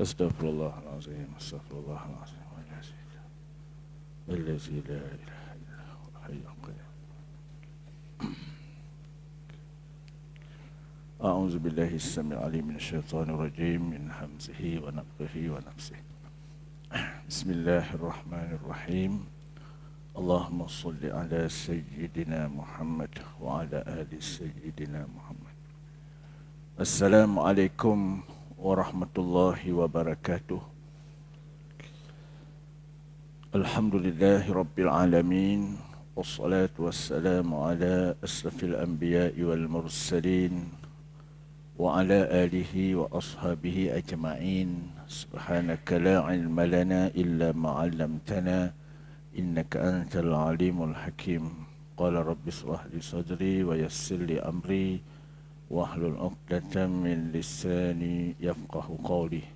Astaghfirullahalazim, astaghfirullahalazim. Allazi la ilaha illa huwal hayyul qayyum. A'udzu billahi as-sami'il 'alim minasyaitonir rajim min hamzihi wa nafthihi wa nafsihi. Bismillahirrahmanirrahim. Allahumma salli ala sayyidina Muhammad wa ala ali sayyidina Muhammad. Assalamualaikum warahmatullahi wabarakatuh. Alhamdulillahi rabbil alamin. Wassalatu wassalamu ala asrafil anbiya'i wal mursalin wa ala alihi wa ashabihi ajma'in. Subhanaka la ilma lana illa ma 'allamtana innaka antal alimul hakim. Qala rabbi shrah li sadri wa yassir li amri wahlul 'uqdatam min lisani yafqahu qawli.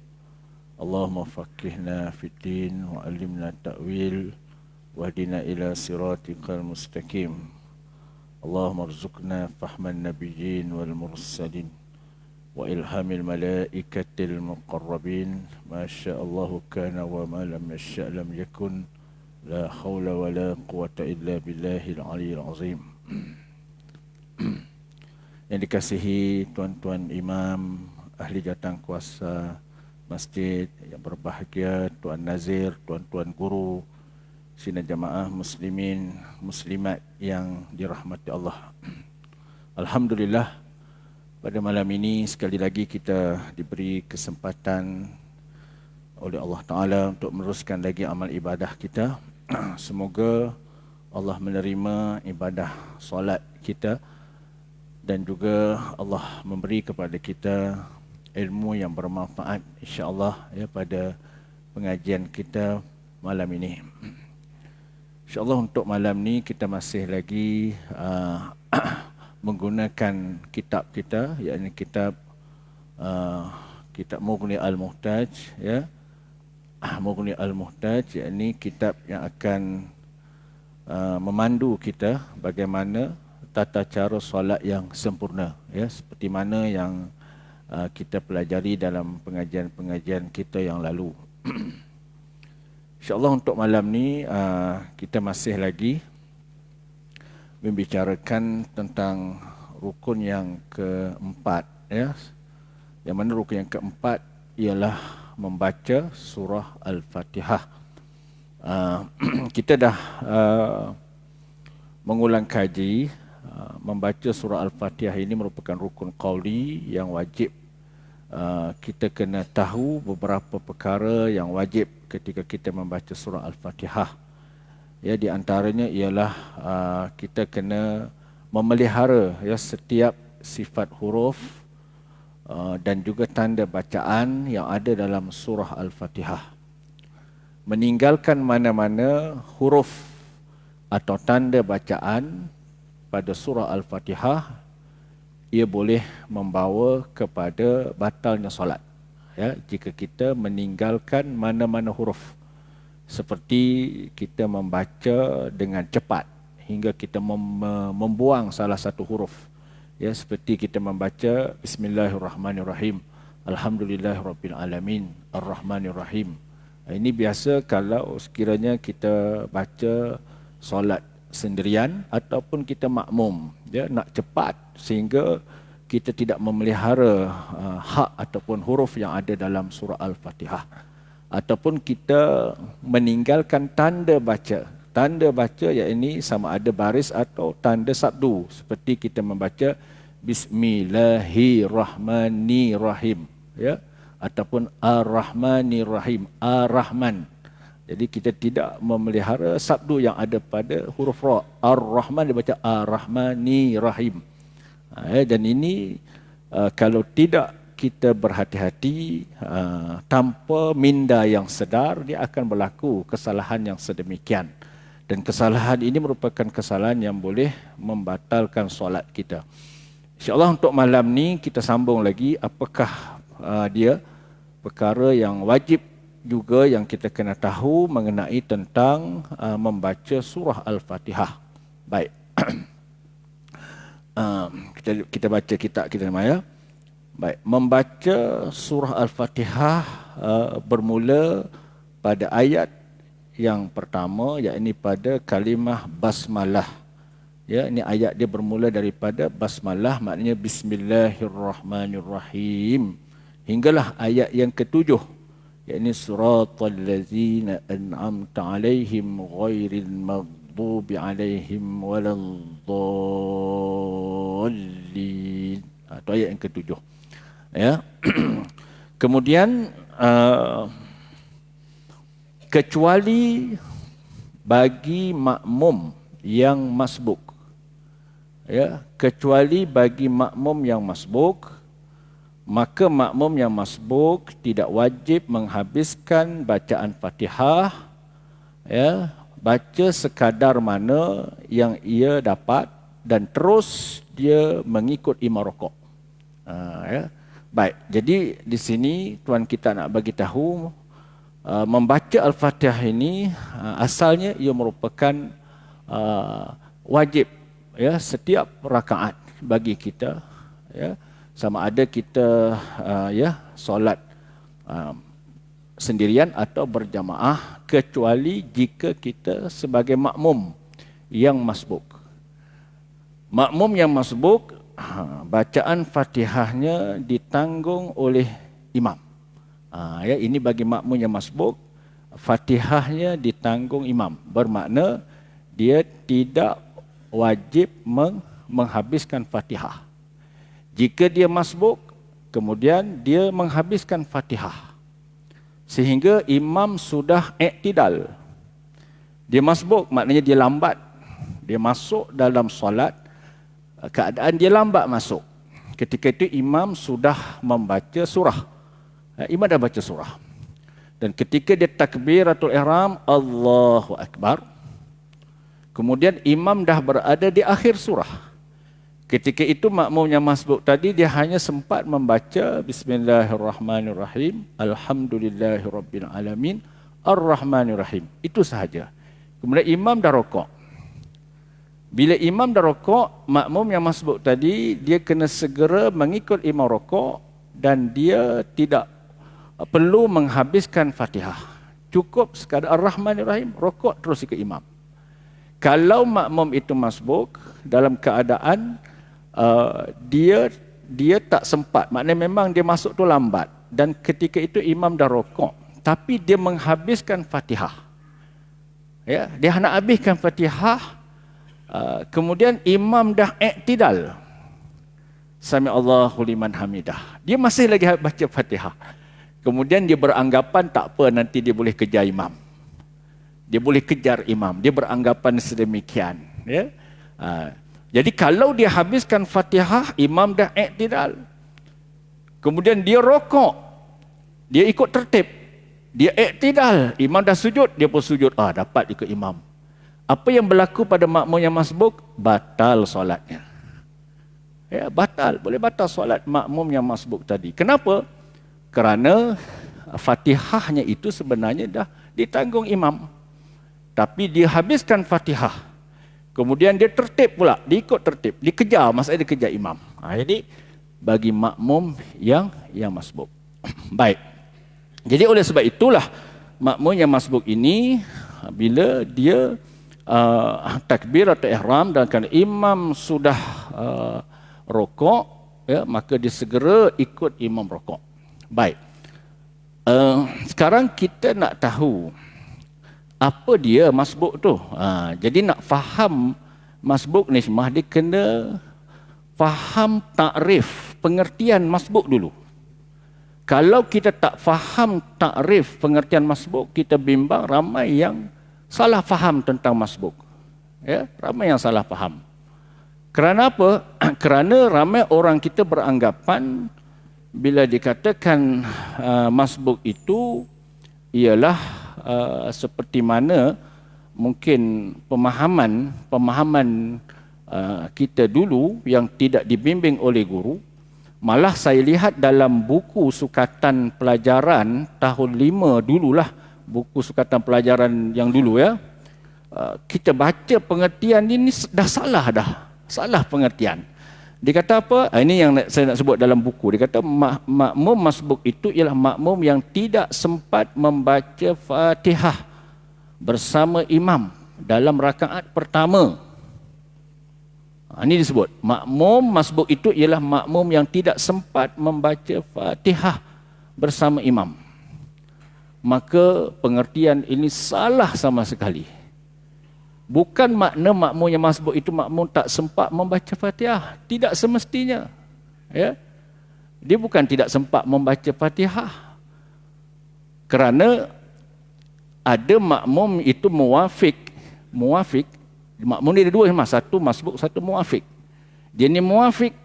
Allahumma faqqihna fid din wa 'allimna ta'wil wahdina ila siratikal mustaqim. Allahumma rzuqna fahman nabiyyin wal mursalin wa ilhamil malaikatil muqarrabin. Ma sya'allahu kana wa ma lam yasha' lam yakun. La haula wa la quwata illa billahil aliyyil azim. Yang dikasihi tuan-tuan imam, ahli jawatan kuasa masjid yang berbahagia, Tuan Nazir, tuan-tuan guru, sidang jamaah muslimin, muslimat yang dirahmati Allah. Alhamdulillah, pada malam ini sekali lagi kita diberi kesempatan oleh Allah Ta'ala untuk meneruskan lagi amal ibadah kita. Semoga Allah menerima ibadah solat kita dan juga Allah memberi kepada kita ilmu yang bermanfaat insya-Allah ya pada pengajian kita malam ini. InsyaAllah untuk malam ni kita masih lagi menggunakan kitab kita, yakni kitab Mughni Al-Muhtaj, ya. Mughni Al-Muhtaj, yakni kitab yang akan memandu kita bagaimana tata cara solat yang sempurna, ya, seperti mana yang kita pelajari dalam pengajian-pengajian kita yang lalu. InsyaAllah untuk malam ni kita masih lagi membicarakan tentang rukun yang keempat, ya. Yang mana rukun yang keempat ialah membaca surah Al-Fatihah. Kita dah mengulang kaji membaca surah Al-Fatihah ini merupakan rukun qauli yang wajib. Kita kena tahu beberapa perkara yang wajib ketika kita membaca surah Al-Fatihah. Ya, di antaranya ialah kita kena memelihara, ya, setiap sifat huruf dan juga tanda bacaan yang ada dalam surah Al-Fatihah. Meninggalkan mana-mana huruf atau tanda bacaan pada surah Al-Fatihah, ia boleh membawa kepada batalnya solat. Ya, jika kita meninggalkan mana-mana huruf, seperti kita membaca dengan cepat hingga kita membuang salah satu huruf. Ya, seperti kita membaca Bismillahirrahmanirrahim, Alhamdulillahirabbil alamin, Ar-Rahmanirrahim. Ini biasa kalau sekiranya kita baca solat sendirian ataupun kita makmum, ya, nak cepat sehingga kita tidak memelihara hak ataupun huruf yang ada dalam surah Al-Fatihah, ataupun kita meninggalkan tanda baca. Tanda baca yakni sama ada baris atau tanda sabdu, seperti kita membaca Bismillahirrahmanirrahim, ya, ataupun Ar-Rahmanirrahim, Ar-Rahman. Jadi kita tidak memelihara sabdu yang ada pada huruf ra. Ar-Rahman dibaca Ar-Rahmanirrahim. Dan ini kalau tidak kita berhati-hati tanpa minda yang sedar, dia akan berlaku kesalahan yang sedemikian. Dan kesalahan ini merupakan kesalahan yang boleh membatalkan solat kita. InsyaAllah untuk malam ni kita sambung lagi apakah dia perkara yang wajib juga yang kita kena tahu mengenai tentang membaca surah Al-Fatihah. Baik. Kita baca kitab kita nama, ya. Baik, membaca surah Al-Fatihah bermula pada ayat yang pertama, yakni pada kalimah basmalah. Ya, ini ayat dia bermula daripada basmalah, maknanya Bismillahirrahmanirrahim. Hinggalah ayat yang ketujuh, yakni suratal ladzina an'amta alaihim ghairil maghdubi alaihim waladdallin. Itu ayat yang ketujuh. Ya. Kemudian kecuali bagi makmum yang masbuk, ya, kecuali bagi makmum yang masbuk, maka makmum yang masbuk tidak wajib menghabiskan bacaan Fatihah, ya, baca sekadar mana yang ia dapat dan terus dia mengikut imam rukuk. Ya. Baik, jadi di sini tuan kita nak bagi tahu membaca Al-Fatihah ini asalnya ia merupakan wajib, ya, setiap rakaat bagi kita, ya, sama ada kita ya solat sendirian atau berjamaah, kecuali jika kita sebagai makmum yang masbuk. Makmum yang masbuk, bacaan Fatihahnya ditanggung oleh imam. Ya, ini bagi makmum yang masbuk, Fatihahnya ditanggung imam. Bermakna dia tidak wajib menghabiskan Fatihah. Jika dia masbuk, kemudian dia menghabiskan Fatihah, sehingga imam sudah iktidal. Dia masbuk, maknanya dia lambat. Dia masuk dalam solat, keadaan dia lambat masuk. Ketika itu imam sudah membaca surah. Imam dah baca surah. Dan ketika dia takbiratul ihram, Allahu Akbar, kemudian imam dah berada di akhir surah. Ketika itu makmum yang masbuk tadi dia hanya sempat membaca Bismillahirrahmanirrahim, Alhamdulillahirabbil alamin, Ar-Rahmanirrahim. Itu sahaja. Kemudian imam dah rukuk. Bila imam dah rukuk, makmum yang masbuk tadi dia kena segera mengikut imam rukuk dan dia tidak perlu menghabiskan Fatihah. Cukup sekadar Ar-Rahmanirrahim, rukuk terus ikut imam. Kalau makmum itu masbuk dalam keadaan dia tak sempat, maknanya memang dia masuk tu lambat, dan ketika itu imam dah rukuk tapi dia menghabiskan Fatihah. Ya, dia nak habiskan Fatihah, kemudian imam dah iktidal. Sami Allahu liman hamidah. Dia masih lagi baca Fatihah. Kemudian dia beranggapan tak apa, nanti dia boleh kejar imam. Dia boleh kejar imam. Dia beranggapan sedemikian. Ya? Jadi kalau dia habiskan Fatihah, imam dah iktidal. Kemudian dia rokok. Dia ikut tertib. Dia iktidal. Imam dah sujud, dia pun sujud. Dapat ikut imam. Apa yang berlaku pada makmum yang masbuk? Batal solatnya. Ya, batal. Boleh batal solat makmum yang masbuk tadi. Kenapa? Kerana Fatihahnya itu sebenarnya dah ditanggung imam. Tapi dia habiskan Fatihah. Kemudian dia tertib pula, dia ikut tertib, dia kejar, maksudnya dia kejar imam. Jadi bagi makmum yang masbuk. Baik. Jadi oleh sebab itulah makmum yang masbuk ini bila dia takbiratul ihram dan kan imam sudah rukuk, ya, maka dia segera ikut imam rukuk. Baik. Sekarang kita nak tahu apa dia masbuk tu. Jadi nak faham masbuk ni semua, dia kena faham takrif, pengertian masbuk dulu. Kalau kita tak faham takrif, pengertian masbuk, kita bimbang, ramai yang salah faham tentang masbuk. Ya, ramai yang salah faham. Kerana apa? Kerana ramai orang kita beranggapan bila dikatakan masbuk itu ialah seperti mana mungkin pemahaman kita dulu yang tidak dibimbing oleh guru. Malah saya lihat dalam buku sukatan pelajaran tahun 5 dululah, buku sukatan pelajaran yang dulu, ya, kita baca pengertian ini dah salah pengertian. Dia kata apa? Ini yang saya nak sebut dalam buku. Dia kata makmum masbuk itu ialah makmum yang tidak sempat membaca Fatihah bersama imam dalam rakaat pertama. Ini disebut makmum masbuk itu ialah makmum yang tidak sempat membaca Fatihah bersama imam. Maka pengertian ini salah sama sekali. Bukan makna makmum yang masbuk itu makmum tak sempat membaca Fatihah. Tidak semestinya. Ya. Dia bukan tidak sempat membaca Fatihah. Kerana ada makmum itu muwafiq. Makmum ni ada dua, satu masbuk, satu muwafiq. Dia ni muwafiq.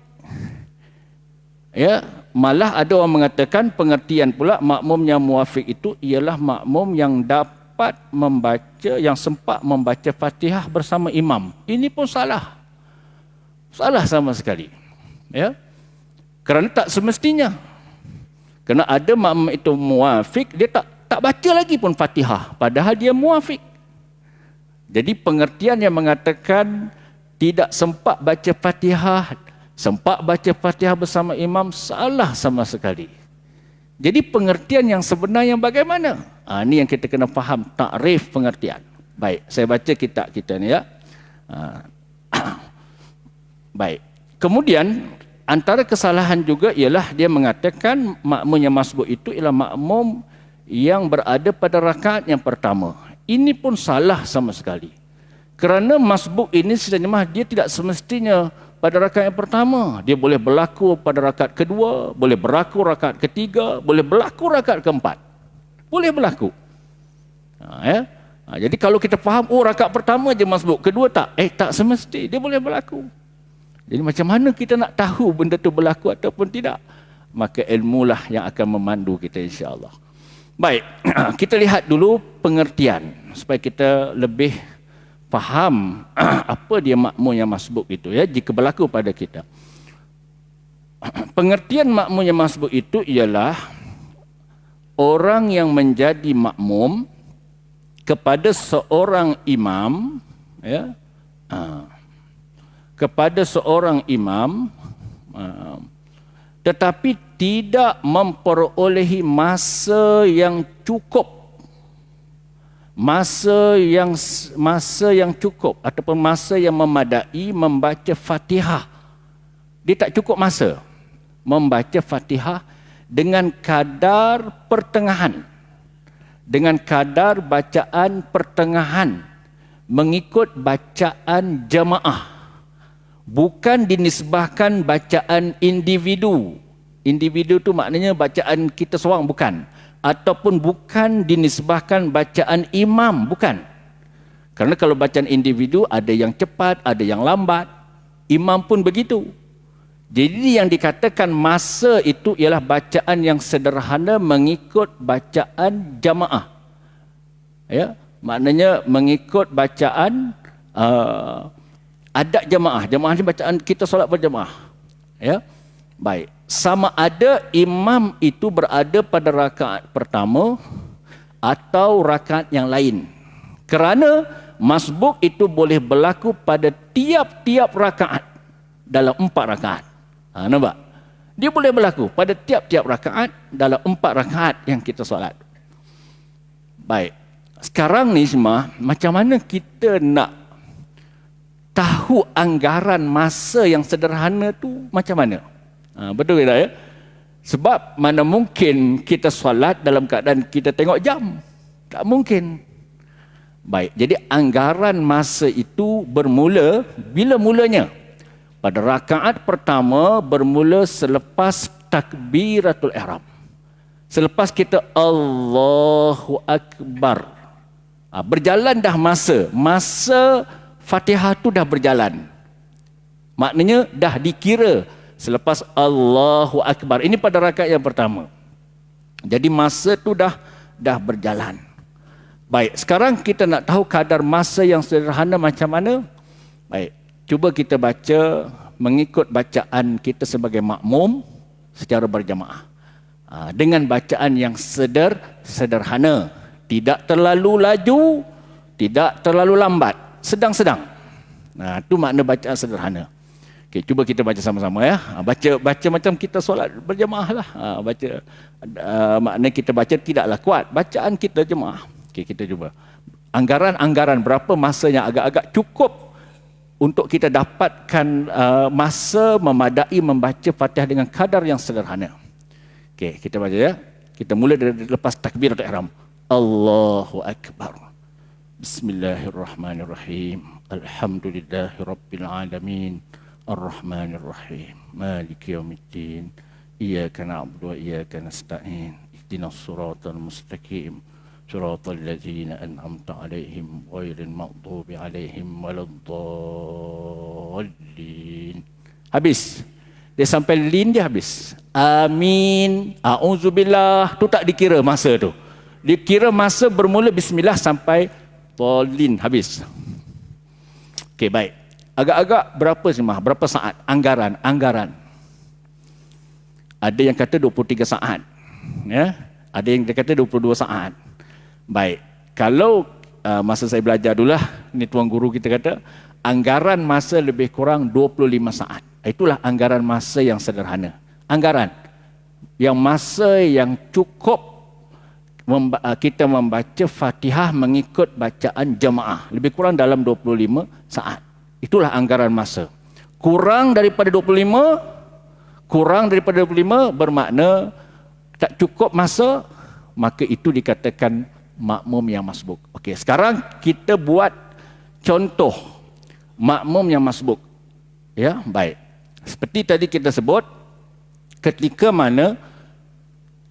Ya, malah ada orang mengatakan pengertian pula makmum yang muwafiq itu ialah makmum yang dapat membaca, yang sempat membaca Fatihah bersama imam. Ini pun salah. Salah sama sekali. Ya. Kerana tak semestinya. Kerana ada makmum itu muwafiq, dia tak baca lagi pun Fatihah, padahal dia muwafiq. Jadi pengertian yang mengatakan tidak sempat baca Fatihah, sempat baca Fatihah bersama imam, salah sama sekali. Jadi pengertian yang sebenar yang bagaimana? Ini yang kita kena faham, takrif pengertian. Baik, saya baca kitab kita ni ya. Baik. Kemudian antara kesalahan juga ialah dia mengatakan makmum yang masbuk itu ialah makmum yang berada pada rakaat yang pertama. Ini pun salah sama sekali. Kerana masbuk ini sebenarnya dia tidak semestinya pada rakaat yang pertama. Dia boleh berlaku pada rakaat kedua, boleh berlaku rakaat ketiga, boleh berlaku rakaat keempat. Boleh berlaku. Jadi kalau kita faham, rakaat pertama je masbuk, kedua tak. Tak semesti, dia boleh berlaku. Jadi macam mana kita nak tahu benda tu berlaku ataupun tidak? Maka ilmulah yang akan memandu kita insya-Allah. Baik, kita lihat dulu pengertian supaya kita lebih faham apa dia makmum yang masbuk itu ya, jika berlaku pada kita. Pengertian makmum yang masbuk itu ialah orang yang menjadi makmum kepada seorang imam ya, kepada seorang imam tetapi tidak memperolehi masa yang cukup, masa yang cukup ataupun masa yang memadai membaca Fatihah. Dia tak cukup masa membaca Fatihah dengan kadar pertengahan, dengan kadar bacaan pertengahan mengikut bacaan jamaah. Bukan dinisbahkan bacaan individu. Individu tu maknanya bacaan kita seorang, bukan. Ataupun bukan dinisbahkan bacaan imam, bukan. Kerana kalau bacaan individu ada yang cepat, ada yang lambat. Imam pun begitu. Jadi yang dikatakan masa itu ialah bacaan yang sederhana mengikut bacaan jamaah. Ya, maknanya mengikut bacaan adat jamaah. Jamaah ni bacaan kita solat berjamaah. Ya. Baik. Sama ada imam itu berada pada rakaat pertama atau rakaat yang lain. Kerana masbuk itu boleh berlaku pada tiap-tiap rakaat dalam 4 rakaat. Nampak? Dia boleh berlaku pada tiap-tiap rakaat dalam 4 rakaat yang kita solat. Baik. Sekarang ni semua, macam mana kita nak tahu anggaran masa yang sederhana tu macam mana? Betul tak ya? Sebab mana mungkin kita solat dalam keadaan kita tengok jam? Tak mungkin. Baik, jadi anggaran masa itu bermula bila mulanya? Pada rakaat pertama bermula selepas takbiratul ihram. Selepas kita Allahu Akbar. Berjalan dah masa. Masa Fatihah tu dah berjalan. Maknanya dah dikira selepas Allahu Akbar. Ini pada rakaat yang pertama. Jadi masa tu dah berjalan. Baik, sekarang kita nak tahu kadar masa yang sederhana macam mana? Baik, cuba kita baca mengikut bacaan kita sebagai makmum secara berjamaah. Dengan bacaan yang sederhana. Tidak terlalu laju, tidak terlalu lambat. Sedang-sedang. Itu makna bacaan sederhana. Okey, cuba kita baca sama-sama ya. Baca macam kita solat berjemaah lah. Maknanya kita baca tidaklah kuat. Bacaan kita jemaah. Okey, kita cuba. Anggaran berapa masa yang agak-agak cukup untuk kita dapatkan masa memadai membaca Fatihah dengan kadar yang sederhana. Okey, kita baca ya. Kita mula dari lepas takbiratul ihram. Allahu akbar. Bismillahirrahmanirrahim. Alhamdulillahirabbil alamin. Ar-Rahmanir-Rahim. Maliki yaumiddin. Iyyaka na'budu wa iyyaka nasta'in. Ihdinas siratal mustaqim. Siratal ladzina an'amta 'alaihim ghairil maghdubi 'alaihim waladdallin. Habis. Dia sampai lin dia habis. Amin. A'udzubillah. Tu tak dikira masa tu. Dikira masa bermula bismillah sampai lin habis. Okey, baik. Agak-agak berapa sembah? Berapa saat? Anggaran. Ada yang kata 23 saat. Ya? Ada yang kata 22 saat. Baik. Kalau masa saya belajar dululah, ni tuan guru kita kata, anggaran masa lebih kurang 25 saat. Itulah anggaran masa yang sederhana. Anggaran. Yang masa yang cukup kita membaca Fatihah mengikut bacaan jemaah. Lebih kurang dalam 25 saat. Itulah anggaran masa. Kurang daripada 25 bermakna tak cukup masa, maka itu dikatakan makmum yang masbuk. Okey, sekarang kita buat contoh makmum yang masbuk. Ya, baik. Seperti tadi kita sebut, ketika mana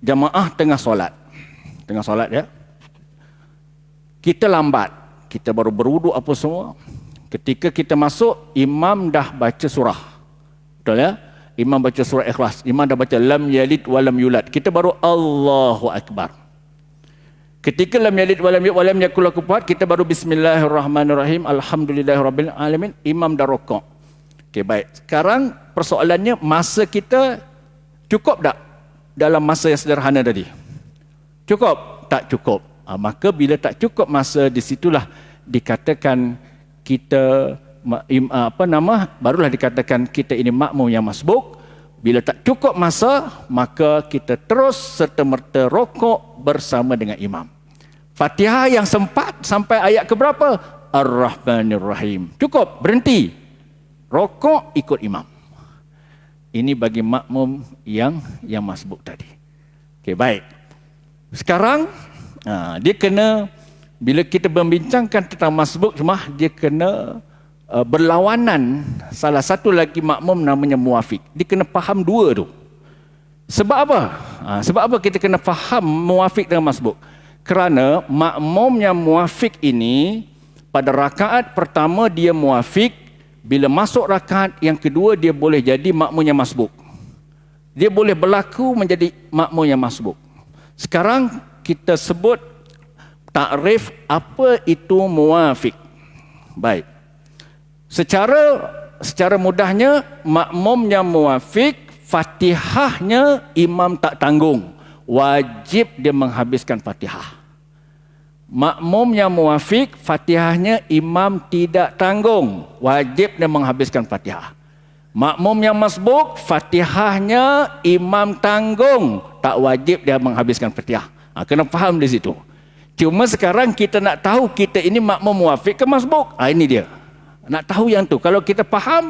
jemaah tengah solat ya. Kita lambat, kita baru berwuduk apa semua. Ketika kita masuk, imam dah baca surah. Betul ya? Imam baca surah Ikhlas. Imam dah baca lam yalid wa lam yulad. Kita baru Allahu Akbar. Ketika lam yalid wa lam yulad wa lam yakul lahu kufuwan ahad, kita baru bismillahirrahmanirrahim. Alhamdulillahirabbil alamin. Imam dah rukuk. Okey, baik. Sekarang persoalannya, masa kita cukup tak dalam masa yang sederhana tadi? Cukup? Tak cukup. Maka bila tak cukup masa, di situlah dikatakan kita barulah dikatakan kita ini makmum yang masbuk. Bila tak cukup masa, maka kita terus serta-merta rokok bersama dengan imam. Fatihah yang sempat sampai ayat ke berapa? Ar-Rahmanir-Rahim. Cukup, berhenti. Rokok ikut imam. Ini bagi makmum yang masbuk tadi. Okey, baik. Sekarang dia kena, bila kita membincangkan tentang masbuk jemaah, dia kena berlawanan salah satu lagi makmum namanya muafiq. Dia kena faham dua tu. Sebab apa? Sebab apa kita kena faham muafiq dengan masbuk? Kerana makmum yang muafiq ini, pada rakaat pertama dia muafiq, bila masuk rakaat yang kedua dia boleh jadi makmum yang masbuk. Dia boleh berlaku menjadi makmum yang masbuk. Sekarang kita sebut takrif apa itu muafiq. Baik. Secara mudahnya, makmum yang muafiq, Fatihahnya imam tak tanggung. Wajib dia menghabiskan Fatihah. Makmum yang muafiq, Fatihahnya imam tidak tanggung. Wajib dia menghabiskan Fatihah. Makmum yang masbuk, Fatihahnya imam tanggung. Tak wajib dia menghabiskan Fatihah. Kena faham di situ. Cuma sekarang kita nak tahu kita ini makmum muafiq ke masbuk. Ini dia. Nak tahu yang tu. Kalau kita faham,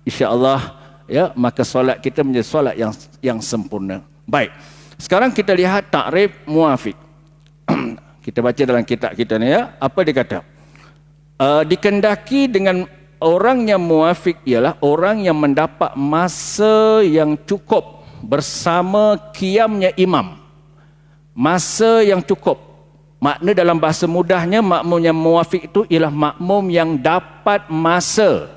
insya-Allah ya, maka solat kita menjadi solat yang sempurna. Baik. Sekarang kita lihat takrif muafiq. Kita baca dalam kitab kita ni ya. Apa dia kata? Dikendaki dengan orang yang muafiq ialah orang yang mendapat masa yang cukup bersama qiyamnya imam. Masa yang cukup. Makna dalam bahasa mudahnya, makmum yang muafiq itu ialah makmum yang dapat masa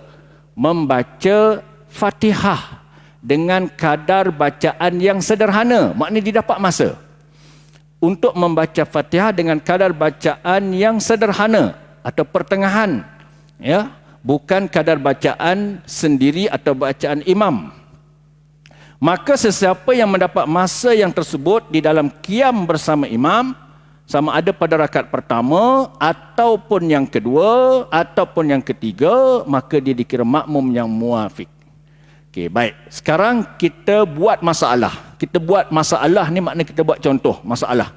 membaca Fatihah dengan kadar bacaan yang sederhana. Maknanya dia dapat masa untuk membaca Fatihah dengan kadar bacaan yang sederhana atau pertengahan, ya, bukan kadar bacaan sendiri atau bacaan imam. Maka sesiapa yang mendapat masa yang tersebut di dalam qiyam bersama imam, sama ada pada rakaat pertama ataupun yang kedua ataupun yang ketiga, maka dia dikira makmum yang muafiq. Okey, baik. Sekarang kita buat masalah. Kita buat masalah ni makna kita buat contoh masalah.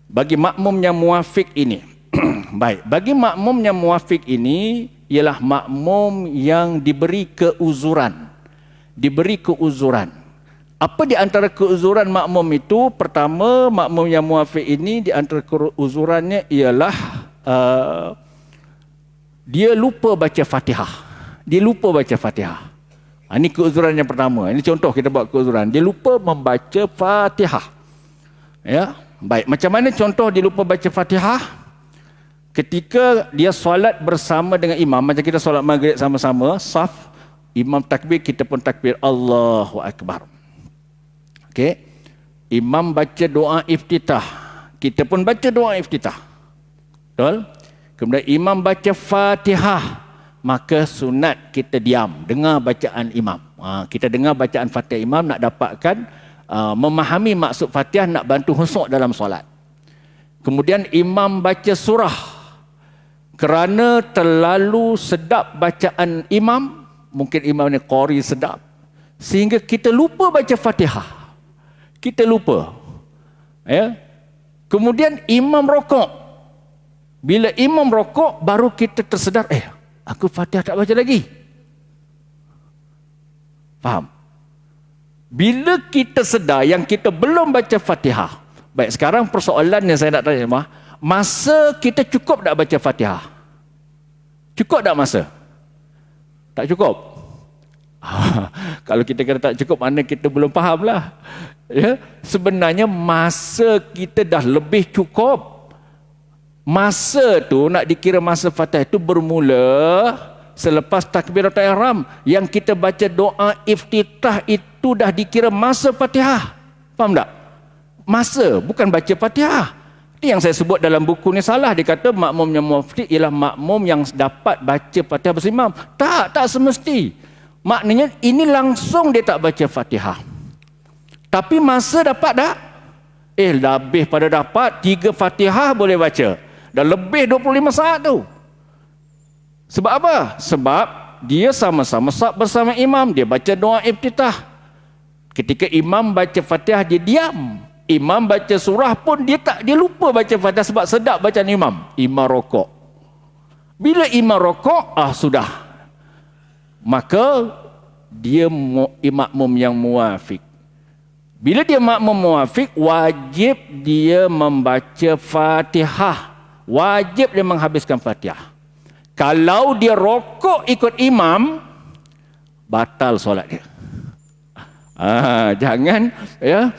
Bagi makmum yang muafiq ini. Baik, bagi makmum yang muafiq ini ialah makmum yang diberi keuzuran. Diberi keuzuran. Apa di antara keuzuran makmum itu? Pertama, makmum yang muafiq ini di antara keuzurannya ialah dia lupa baca Fatihah. Dia lupa baca Fatihah. Ini keuzuran yang pertama. Ini contoh kita buat keuzuran. Dia lupa membaca Fatihah. Ya, baik. Macam mana contoh dia lupa baca Fatihah? Ketika dia solat bersama dengan imam, macam kita solat maghrib sama-sama, saf, imam takbir, kita pun takbir, Allahu Akbar. Okey. Imam baca doa iftitah, kita pun baca doa iftitah. Betul? Kemudian imam baca Fatihah, maka sunat kita diam, dengar bacaan imam. Kita dengar bacaan Fatihah imam, nak dapatkan memahami maksud Fatihah, nak bantu khusyuk dalam solat. Kemudian imam baca surah. Kerana terlalu sedap bacaan imam, mungkin imam ni qari sedap, sehingga kita lupa baca Fatihah. Kita lupa. Ya. Kemudian imam rokok. Bila imam rokok, baru kita tersedar, aku Fatihah tak baca lagi. Faham? Bila kita sedar yang kita belum baca Fatihah. Baik, sekarang persoalan yang saya nak tanya, masa kita cukup tak baca Fatihah? Cukup tak masa? Tak cukup? Kalau kita kata tak cukup, mana kita belum faham lah. Ya? Sebenarnya masa kita dah lebih cukup. Masa tu nak dikira masa Fatihah itu bermula selepas takbiratul ihram. Yang kita baca doa iftitah itu dah dikira masa Fatihah. Faham tak? Masa, bukan baca Fatihah. Ini yang saya sebut dalam buku ni salah. Dia kata makmum yang muafiq ialah makmum yang dapat baca Fatihah bersama imam. Tak semesti. Maknanya ini langsung dia tak baca Fatihah. Tapi masa dapat tak? Lebih pada dapat 3 Fatihah boleh baca. Dah lebih 25 saat tu. Sebab apa? Sebab dia sama-sama saf bersama imam. Dia baca doa iftitah. Ketika imam baca Fatihah, dia diam. Imam baca surah pun dia lupa baca Fatihah sebab sedap bacaan imam. Imam rokok. Bila imam rokok, sudah. Maka dia makmum yang muafiq. Bila dia makmum muafiq, wajib dia membaca Fatihah. Wajib dia menghabiskan Fatihah. Kalau dia rokok ikut imam, batal solat dia. Jangan ya,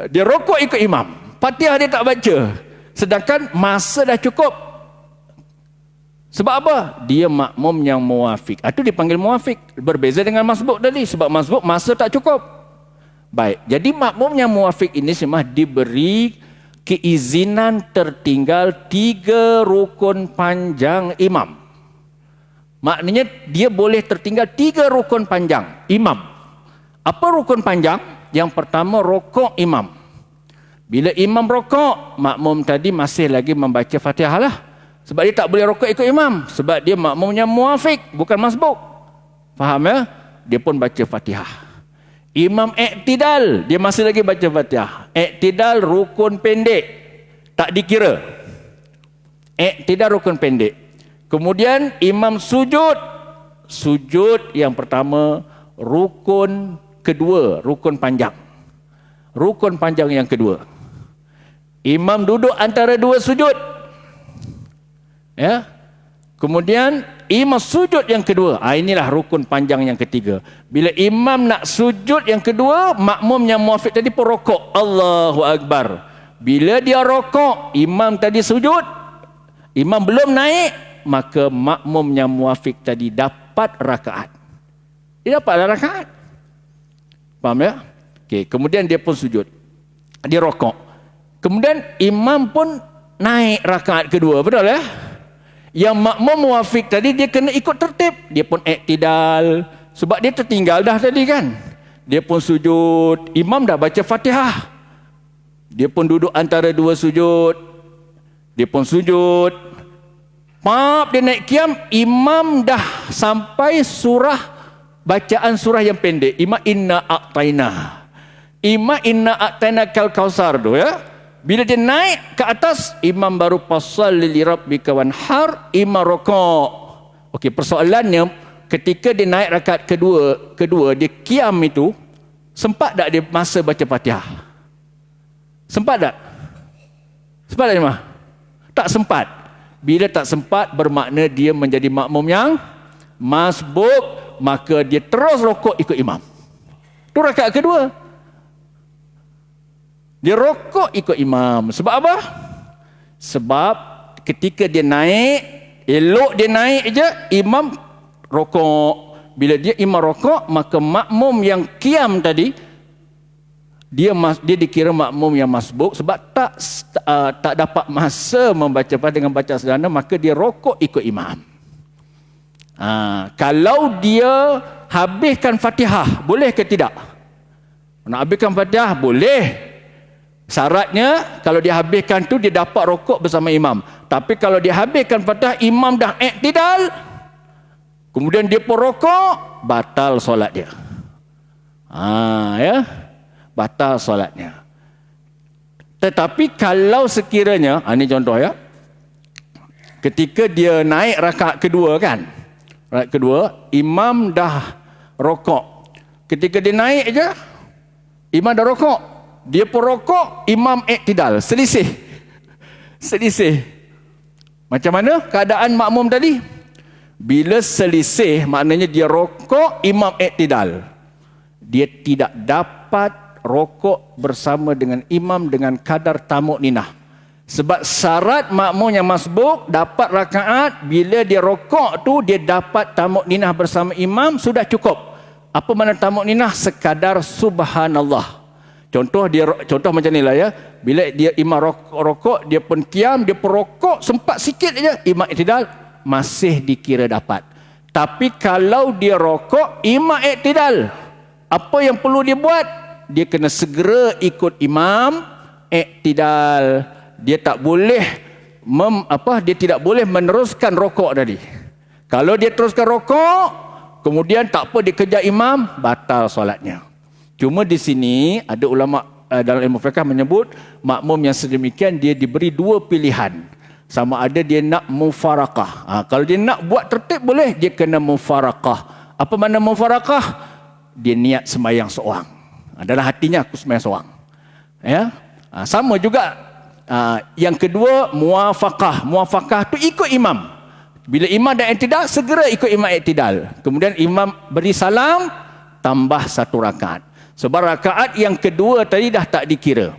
dia rokok ikut imam, Fatihah dia tak baca, sedangkan masa dah cukup. Sebab apa? Dia makmum yang muafiq. Itu dipanggil muafiq. Berbeza dengan masbuk tadi, sebab masbuk masa tak cukup. Baik, jadi makmum yang muafiq ini semua diberi keizinan tertinggal 3 rukun panjang imam. Maknanya dia boleh tertinggal 3 rukun panjang imam. Apa rukun panjang? Yang pertama, rokok imam. Bila imam rokok, makmum tadi masih lagi membaca Fatihah lah. Sebab dia tak boleh rokok ikut imam. Sebab dia makmumnya muafiq, bukan masbuk. Faham ya? Dia pun baca Fatihah. Imam iktidal, dia masih lagi baca Fatihah. Iktidal rukun pendek, tak dikira. Iktidal rukun pendek. Kemudian imam sujud. Sujud yang pertama, rukun kedua, rukun panjang. Rukun panjang yang kedua. Imam duduk antara 2 sujud. Ya. Kemudian imam sujud yang kedua. Inilah rukun panjang yang ketiga. Bila imam nak sujud yang kedua, makmum yang muafiq tadi pun rokok. Allahu Akbar. Bila dia rokok, imam tadi sujud, imam belum naik, maka makmum yang muafiq tadi dapat rakaat. Dia dapatlah rakaat. Faham ya? Okey, kemudian dia pun sujud. Dia rokok. Kemudian imam pun naik rakaat kedua, betul ya? Yang makmum muafiq tadi dia kena ikut tertib. Dia pun iktidal sebab dia tertinggal dah tadi kan. Dia pun sujud, imam dah baca Fatihah. Dia pun duduk antara 2 sujud. Dia pun sujud. Dia naik qiyam, imam dah sampai surah bacaan surah yang pendek, inna a'taina kal kausar tu ya. Bila dia naik ke atas, imam baru fasalli li rabbika wanhar, imam rokok. Okey, persoalannya ketika dia naik rakaat kedua dia qiyam itu, sempat tak dia masa baca Fatihah? Sempat tak? Sempat tak jemaah? Tak sempat. Bila tak sempat, bermakna dia menjadi makmum yang masbuk, maka dia terus rokok ikut imam. Itu rakaat kedua. Dia rokok ikut imam. Sebab apa? Sebab ketika dia naik, elok dia naik je, imam rokok. Bila dia imam rokok, maka makmum yang qiyam tadi, dia dikira makmum yang masbuk sebab tak dapat masa membaca dengan bacaan sederhana, maka dia rokok ikut imam. Kalau dia habiskan Fatihah, boleh ke tidak? Nak habiskan Fatihah, boleh. Syaratnya kalau dia habiskan tu dia dapat rokok bersama imam. Tapi kalau dia habiskan Fatihah, imam dah iktidal, kemudian dia pun rokok, batal solat dia. Ya, batal solatnya. Tetapi kalau sekiranya, ini contoh ya, ketika dia naik rakaat kedua kan, rakaat kedua, imam dah rokok. Ketika dia naik je, imam dah rokok, dia pun rokok, imam iktidal, selisih. Macam mana keadaan makmum tadi? Bila selisih, maknanya dia rokok, imam iktidal. Dia tidak dapat rokok bersama dengan imam dengan kadar tamuk ninah. Sebab syarat makmum yang masbuk dapat rakaat, bila dia rokok tu dia dapat tamuk ninah bersama imam, sudah cukup. Apa makna tamuk ninah? Sekadar subhanallah. Contoh macam ni lah ya. Bila dia imam rokok, dia pun qiyam, dia pun rokok, sempat sikit aja, imam iktidal, masih dikira dapat. Tapi kalau dia rokok, imam iktidal, apa yang perlu dia buat? Dia kena segera ikut imam iktidal. Dia tak boleh dia tidak boleh meneruskan rokok tadi. Kalau dia teruskan rokok, kemudian tak apa dia kejar imam, batal solatnya. Cuma di sini ada ulama dalam ilmu fiqh menyebut makmum yang sedemikian dia diberi dua pilihan. Sama ada dia nak mufaraqah. Kalau dia nak buat tertib boleh, dia kena mufaraqah. Apa makna mufaraqah? Dia niat sembahyang seorang. Dalam hatinya aku sembahyang seorang. Ya. Sama juga yang kedua muwafaqah. Muwafaqah tu ikut imam. Bila imam dah iktidal, segera ikut imam iktidal. Kemudian imam beri salam, tambah satu rakaat. Sebab rakaat yang kedua tadi dah tak dikira.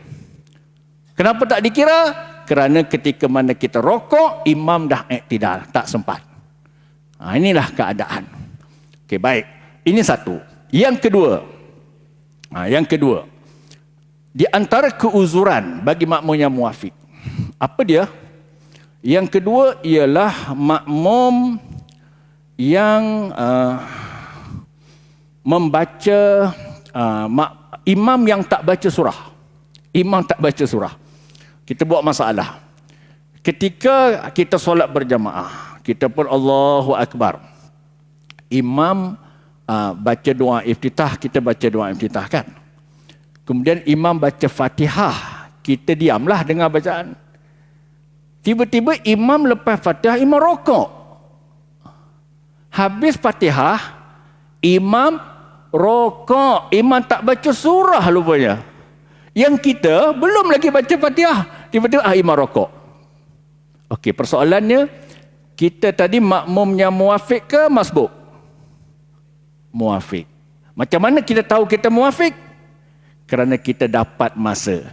Kenapa tak dikira? Kerana ketika mana kita rokok, imam dah iktidal, tak sempat. Inilah keadaan. Okey, baik. Ini satu. Yang kedua, di antara keuzuran bagi makmum yang muafiq. Apa dia? Yang kedua ialah makmum yang membaca imam yang tak baca surah. Imam tak baca surah. Kita buat masalah. Ketika kita solat berjamaah, kita pun Allahu Akbar. Imam baca doa iftitah, kita baca doa iftitah kan. Kemudian imam baca Fatihah, kita diamlah dengar bacaan. Tiba-tiba imam lepas Fatihah, imam rokok. Habis Fatihah, imam rokok, imam tak baca surah rupanya. Yang kita belum lagi baca Fatihah, tiba-tiba imam rokok. Okey, persoalannya kita tadi makmumnya muafiq ke masbuk? Muafiq. Macam mana kita tahu kita muafiq? Kerana kita dapat masa.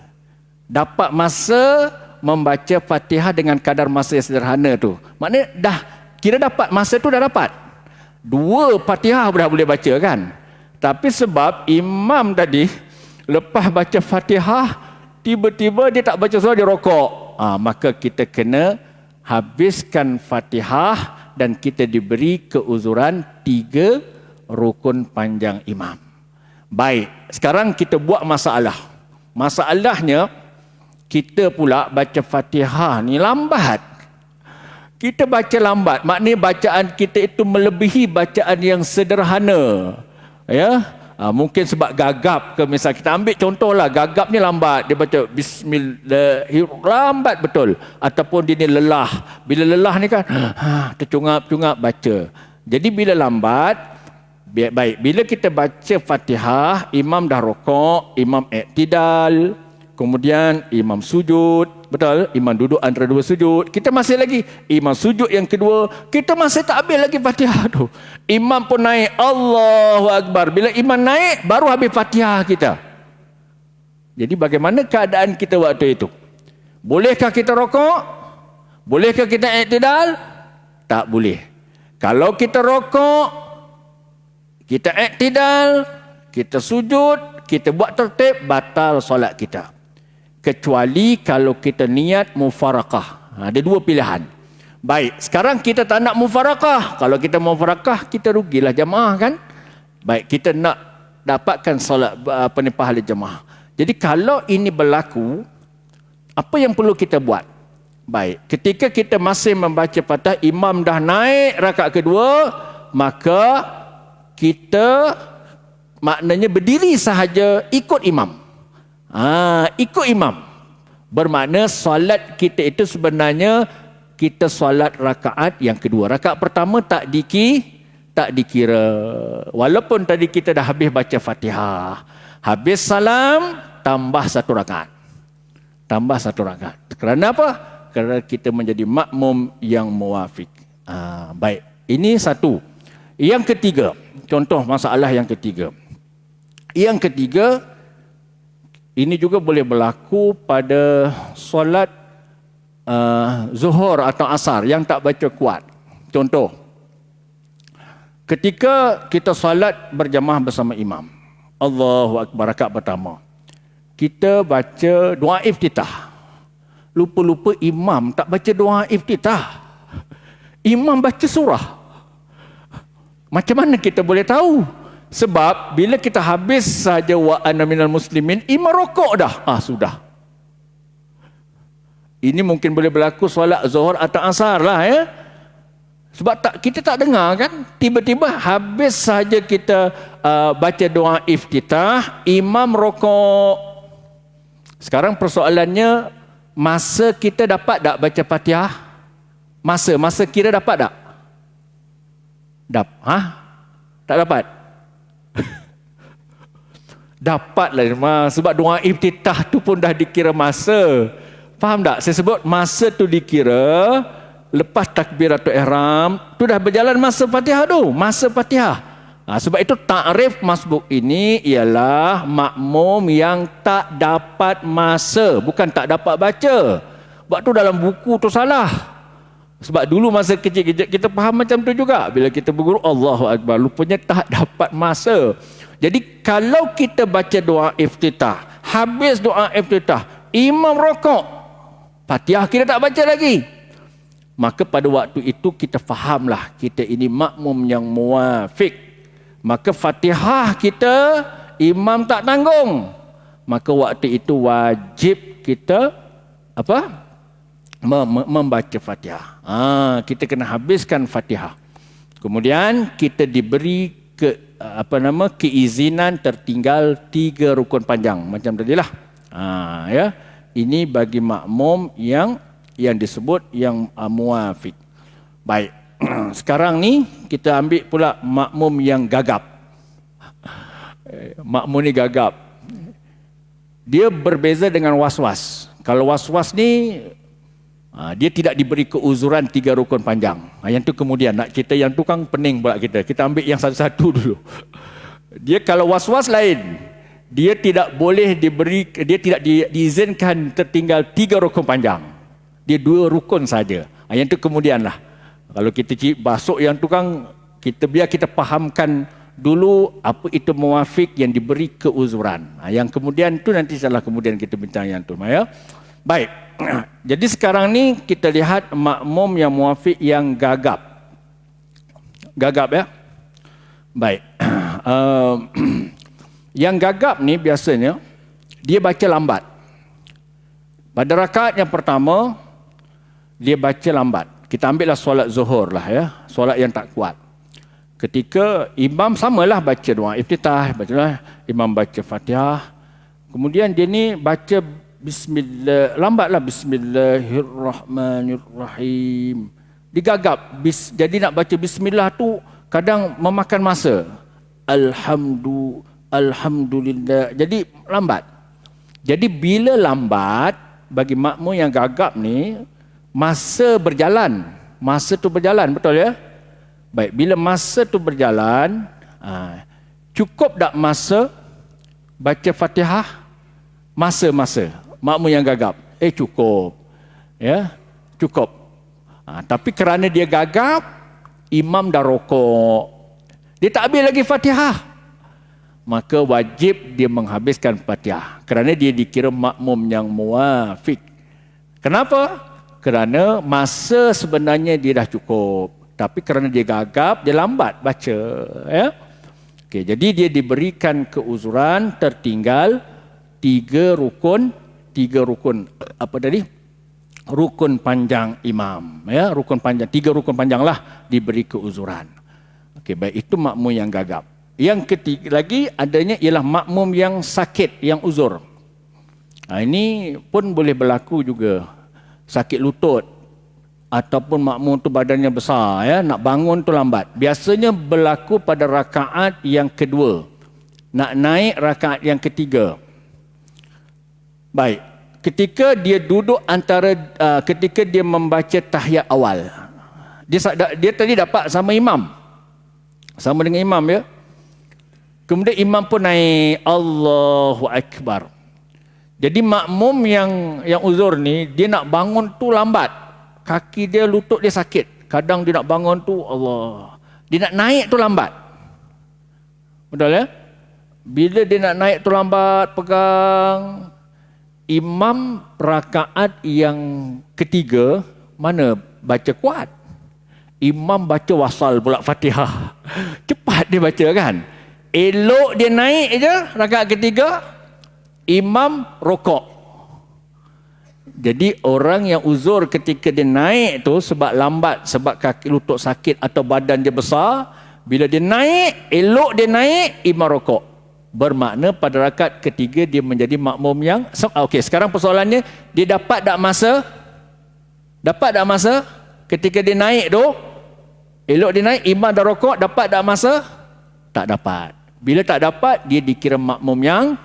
Dapat masa membaca Fatihah dengan kadar masa yang sederhana tu. Maknanya dah kira dapat masa tu, dah dapat. 2 Fatihah dah boleh baca kan? Tapi sebab imam tadi lepas baca Fatihah, tiba-tiba dia tak baca surah, dia rokok. Maka kita kena habiskan Fatihah dan kita diberi keuzuran 3 rukun panjang imam. Baik, sekarang kita buat masalah. Masalahnya, kita pula baca Fatihah ni lambat. Kita baca lambat, maknanya bacaan kita itu melebihi bacaan yang sederhana. Ya, mungkin sebab gagap ke, misal kita ambil contohlah, gagap ni lambat, dia baca bismillahirrahmanirrahim, lambat betul. Ataupun dia ni lelah. Bila lelah ni kan tercungap-cungap baca. Jadi bila lambat, baik, bila kita baca Fatihah, imam dah rokok, imam iktidal, kemudian imam sujud, betul? Imam duduk antara dua sujud. Kita masih lagi imam sujud yang kedua, kita masih tak habis lagi Fatihah tu. Imam pun naik, Allahu Akbar. Bila imam naik, baru habis Fatihah kita. Jadi bagaimana keadaan kita waktu itu? Bolehkah kita rokok? Bolehkah kita iktidal? Tak boleh. Kalau kita rokok, kita iktidal, kita sujud, kita buat tertib, batal solat kita. Kecuali kalau kita niat mufarakah. Ada dua pilihan. Baik, sekarang kita tak nak mufarakah. Kalau kita mufarakah, kita rugilah jemaah kan. Baik, kita nak dapatkan solat pahala jemaah. Jadi kalau ini berlaku, apa yang perlu kita buat? Baik, ketika kita masih membaca Fatihah, imam dah naik rakaat kedua, maka kita maknanya berdiri sahaja ikut imam. Ikut imam. Bermakna solat kita itu sebenarnya kita solat rakaat yang kedua. Rakaat pertama tak dikira. Walaupun tadi kita dah habis baca Fatihah, habis salam, tambah satu rakaat. Tambah satu rakaat. Kerana apa? Kerana kita menjadi makmum yang muwafiq. Baik, ini satu. Yang ketiga, contoh masalah yang ketiga. Yang ketiga, ini juga boleh berlaku pada solat zuhur atau asar yang tak baca kuat. Contoh, ketika kita solat berjamaah bersama imam, Allahu Akbar rakaat pertama, kita baca doa iftitah. Lupa-lupa imam tak baca doa iftitah. Imam baca surah. Macam mana kita boleh tahu? Sebab bila kita habis saja wa ana minal muslimin, imam rokok dah. Sudah. Ini mungkin boleh berlaku solat zuhur atau asar lah ya. Sebab kita tak dengar kan, tiba-tiba habis saja kita baca doa iftitah, imam rokok. Sekarang persoalannya, masa kita dapat tak baca Fatihah? Masa kira dapat tak? Tak dapat? Dapatlah, sebab doa iftitah tu pun dah dikira masa. Faham tak? Saya sebut masa tu dikira lepas takbiratul ihram tu dah berjalan masa Fatihah tu, masa Fatihah. Sebab itu takrif masbuk ini ialah makmum yang tak dapat masa, bukan tak dapat baca. Sebab tu dalam buku tu salah. Sebab dulu masa kecil kita faham macam tu juga. Bila kita berguru Allahu Akbar, lupanya tak dapat masa. Jadi kalau kita baca doa iftitah, habis doa iftitah, imam rokok, Fatihah kita tak baca lagi, maka pada waktu itu kita fahamlah kita ini makmum yang muwafiq. Maka Fatihah kita imam tak tanggung, maka waktu itu wajib kita membaca Fatihah. Kita kena habiskan Fatihah. Kemudian kita diberi keizinan tertinggal 3 rukun panjang macam tadilah. Ya. Ini bagi makmum yang disebut yang muwafiq. Baik. Sekarang ni kita ambil pula makmum yang gagap. Makmum ni gagap. Dia berbeza dengan was-was. Kalau was-was ni dia tidak diberi keuzuran 3 rukun panjang. Yang tu kemudian nak cerita yang tu kan pening pula kita. Kita ambil yang satu-satu dulu. Dia kalau was-was lain. Dia tidak boleh dia tidak diizinkan tertinggal 3 rukun panjang. Dia 2 rukun saja. Yang tu kemudianlah. Kalau kita basuk yang tu kan, biar kita fahamkan dulu apa itu muwafiq yang diberi keuzuran. Yang kemudian tu nanti salah kemudian kita bincang yang tu. Ya? Baik. Jadi sekarang ni kita lihat makmum yang muwafiq yang gagap. Gagap ya? Baik. Yang gagap ni biasanya dia baca lambat. Pada rakaat yang pertama dia baca lambat. kita ambillah solat zuhur lah ya, solat yang tak kuat. Ketika imam samalah baca doa iftitah, imam baca Fatihah. Kemudian dia ni baca bismillah, lambatlah bismillahirrahmanirrahim. Digagap. Jadi nak baca bismillah tu kadang memakan masa. Alhamdulillah. Jadi lambat. Jadi bila lambat, bagi makmum yang gagap ni, masa berjalan. Masa tu berjalan, betul ya? Baik, bila masa tu berjalan, cukup tak masa baca Fatihah? Masa-masa. Makmum yang gagap. Cukup. Ya, cukup. Tapi kerana dia gagap, imam dah rokok. Dia tak habis lagi Fatihah. Maka wajib dia menghabiskan Fatihah. Kerana dia dikira makmum yang muafiq. Kenapa? Kerana masa sebenarnya dia dah cukup. Tapi kerana dia gagap, dia lambat baca. Ya? Okey, jadi dia diberikan keuzuran tertinggal tiga rukun apa tadi? Rukun panjang imam. Ya, rukun panjang, 3 rukun panjang lah diberi keuzuran. Okey, baik, itu makmum yang gagap. Yang ketiga lagi adanya ialah makmum yang sakit, yang uzur. Ini pun boleh berlaku juga. Sakit lutut ataupun makmum tu badannya besar, ya, nak bangun tu lambat. Biasanya berlaku pada rakaat yang kedua. Nak naik rakaat yang ketiga. Baik, ketika dia duduk ketika dia membaca tahiyat awal. Dia tadi dapat sama imam. Sama dengan imam, ya. Kemudian imam pun naik Allahu Akbar. Jadi makmum yang uzur ni, dia nak bangun tu lambat. Kaki dia, lutut dia sakit. Kadang dia nak bangun tu Allah. Dia nak naik tu lambat. Betul ya? Bila dia nak naik tu lambat, pegang. Imam rakaat yang ketiga, mana baca kuat. Imam baca wasal pula Fatihah. Cepat dia baca kan. Elok dia naik je rakaat ketiga, imam rokok. Jadi orang yang uzur ketika dia naik tu sebab lambat, sebab kaki lutut sakit atau badan dia besar, bila dia naik, elok dia naik, imam rokok. Bermakna pada rakaat ketiga dia menjadi makmum yang okey, sekarang persoalannya, dia dapat tak masa? Dapat tak masa? Ketika dia naik tu, elok dia naik, imam dah rokok, dapat tak masa? Tak dapat. Bila tak dapat, dia dikira makmum yang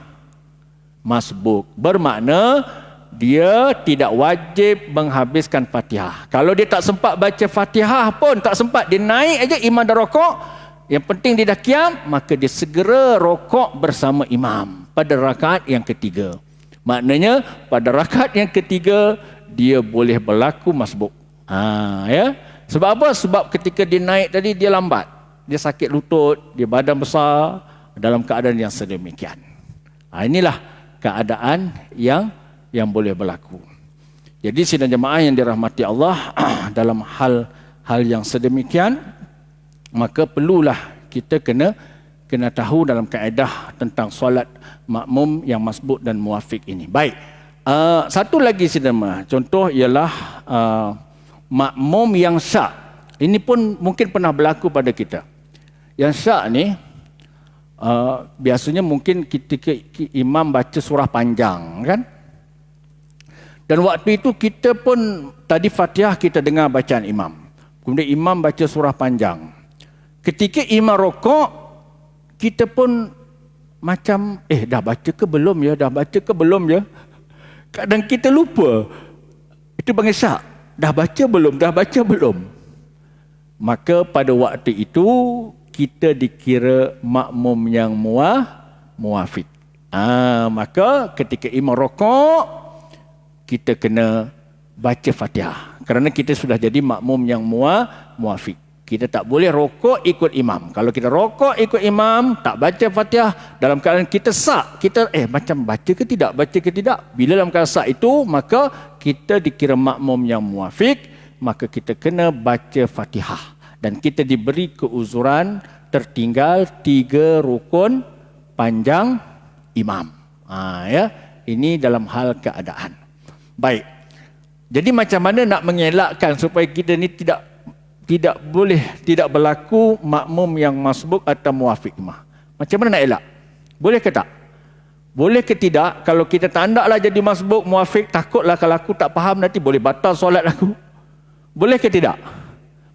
masbuk. Bermakna dia tidak wajib menghabiskan Fatihah. Kalau dia tak sempat baca Fatihah pun, tak sempat, dia naik aja, imam dah rokok, yang penting dia dah qiyam, maka dia segera rokok bersama imam pada rakaat yang ketiga. Maknanya pada rakaat yang ketiga dia boleh berlaku masbuk. Ya. Sebab apa? Sebab ketika dia naik tadi dia lambat. Dia sakit lutut, dia badan besar, dalam keadaan yang sedemikian. Inilah keadaan yang boleh berlaku. Jadi sidang jemaah yang dirahmati Allah, dalam hal yang sedemikian, maka perlulah kita kena tahu dalam kaedah tentang solat makmum yang masbuk dan muafiq ini. Baik. Satu lagi sidang jemaah, contoh ialah makmum yang syak. Ini pun mungkin pernah berlaku pada kita. Yang syak ni biasanya mungkin ketika imam baca surah panjang, kan? Dan waktu itu kita pun tadi Fatihah kita dengar bacaan imam. Kemudian imam baca surah panjang. Ketika imam rokok, kita pun macam dah baca ke belum ya? Dah baca ke belum ya? Kadang kita lupa. Itu panggil syak. Dah baca belum? Dah baca belum? Maka pada waktu itu kita dikira makmum yang muafiq. Maka ketika imam rokok, kita kena baca Fatihah. Kerana kita sudah jadi makmum yang muafiq. Kita tak boleh rokok ikut imam. Kalau kita rokok ikut imam, tak baca Fatihah, dalam keadaan kita sak, kita macam baca ke tidak, baca ke tidak. Bila dalam keadaan sak itu, maka kita dikira makmum yang muafiq, maka kita kena baca Fatihah. Dan kita diberi keuzuran tertinggal 3 rukun panjang imam. Ya, ini dalam hal keadaan. Baik. Jadi macam mana nak mengelakkan supaya kita ni tidak berlaku makmum yang masbuk atau muafiq imam? Macam mana nak elak? Boleh ke tak? Boleh ke tidak? Kalau kita tak naklah jadi masbuk muafiq, takutlah kalau aku tak faham nanti boleh batal solat aku. Boleh ke tidak?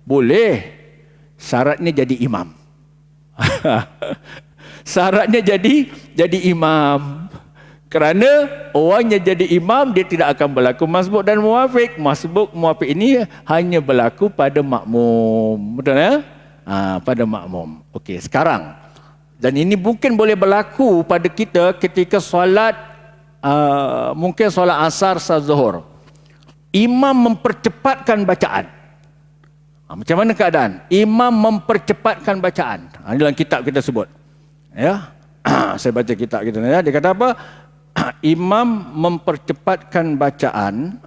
Boleh. Syaratnya jadi imam. Syaratnya jadi imam. Kerana orang yang jadi imam, dia tidak akan berlaku masbuk dan muafiq. Masbuk muafiq ini hanya berlaku pada makmum. Betul ya? Pada makmum. Okey, sekarang. Dan ini mungkin boleh berlaku pada kita ketika solat, mungkin solat asar, solat zuhur. Imam mempercepatkan bacaan. Macam mana keadaan? Imam mempercepatkan bacaan. Ini dalam kitab kita sebut. Ya, saya baca kitab kita. Ya. Dia kata apa? Imam mempercepatkan bacaan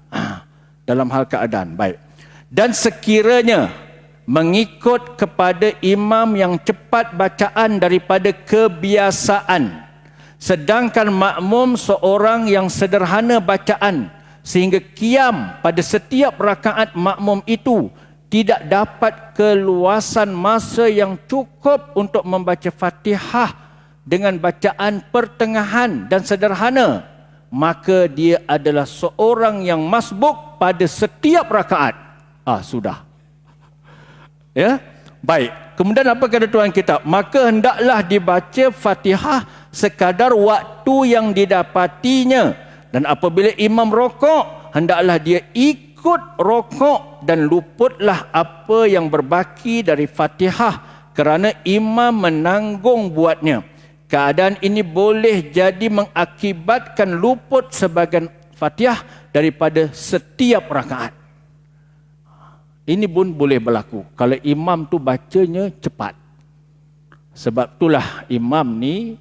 dalam hal keadaan. Baik. Dan sekiranya mengikut kepada imam yang cepat bacaan daripada kebiasaan, sedangkan makmum seorang yang sederhana bacaan, sehingga qiyam pada setiap rakaat makmum itu tidak dapat keluasan masa yang cukup untuk membaca Fatihah dengan bacaan pertengahan dan sederhana, maka dia adalah seorang yang masbuk pada setiap rakaat. Sudah. Ya, baik. Kemudian apa kata tuan kita? Maka hendaklah dibaca Fatihah sekadar waktu yang didapatinya, dan apabila imam rokok, hendaklah dia ikut rokok dan luputlah apa yang berbaki dari Fatihah kerana imam menanggung buatnya. Keadaan ini boleh jadi mengakibatkan luput sebahagian Fatihah daripada setiap rakaat. Ini pun boleh berlaku kalau imam tu bacanya cepat. Sebab itulah imam ni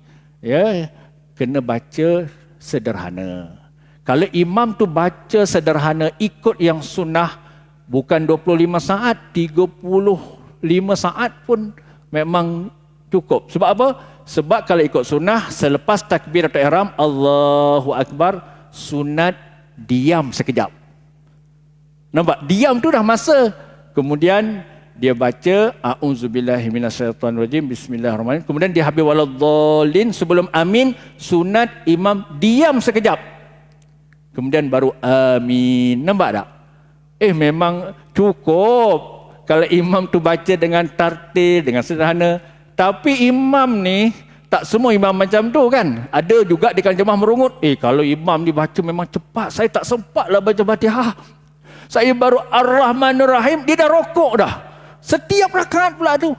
kena baca sederhana. Kalau imam tu baca sederhana ikut yang sunnah, bukan 25 saat, 35 saat pun memang cukup. Sebab apa? Sebab kalau ikut sunnah, selepas takbiratul ihram, Allahu Akbar, sunat diam sekejap. Nampak? Diam tu dah masa. Kemudian dia baca a'udzubillahi minasyaitonirrajim, bismillahirrahmanirrahim. Kemudian dia habis waladhdallin, sebelum amin, sunat imam diam sekejap. Kemudian baru amin. Nampak tak? Memang cukup kalau imam tu baca dengan tartil, dengan sederhana. Tapi imam ni, tak semua imam macam tu kan. Ada juga di kalangan jemaah merungut. Kalau imam ni baca memang cepat, saya tak sempatlah baca Fatihah. Saya baru Ar-Rahmanir-Rahim, dia dah rokok dah. Setiap rakaat pula tu.